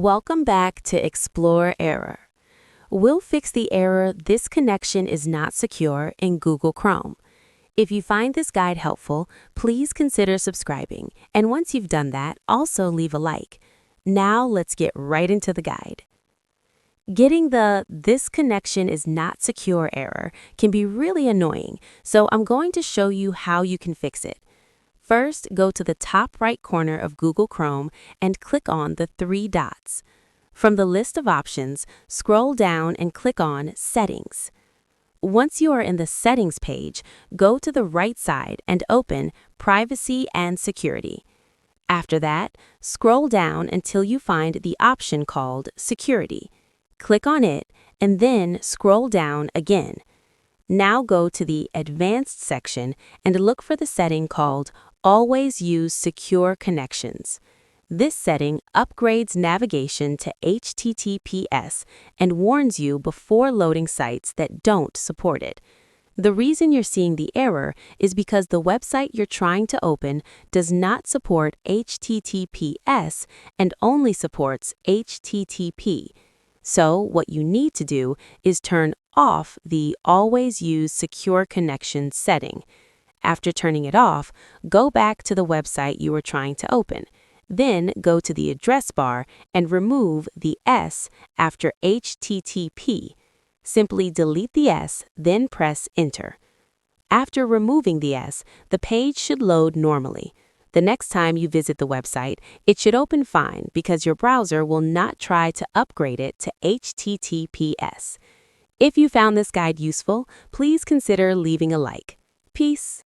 Welcome back to Explore Error. We'll fix the error "This connection is not secure" in Google Chrome. If you find this guide helpful, please consider subscribing, and once you've done that, also leave a like. Now let's get right into the guide. Getting the "This connection is not secure" error can be really annoying, so I'm going to show you how you can fix it. First, go to the top right corner of Google Chrome and click on the three dots. From the list of options, scroll down and click on Settings. Once you are in the Settings page, go to the right side and open Privacy and Security. After that, scroll down until you find the option called Security. Click on it and then scroll down again. Now go to the Advanced section and look for the setting called Always Use Secure Connections. This setting upgrades navigation to HTTPS and warns you before loading sites that don't support it. The reason you're seeing the error is because the website you're trying to open does not support HTTPS and only supports HTTP. So what you need to do is turn off the Always Use Secure Connections setting. After turning it off, go back to the website you were trying to open. Then go to the address bar and remove the S after HTTP. Simply delete the S, then press Enter. After removing the S, the page should load normally. The next time you visit the website, it should open fine because your browser will not try to upgrade it to HTTPS. If you found this guide useful, please consider leaving a like. Peace.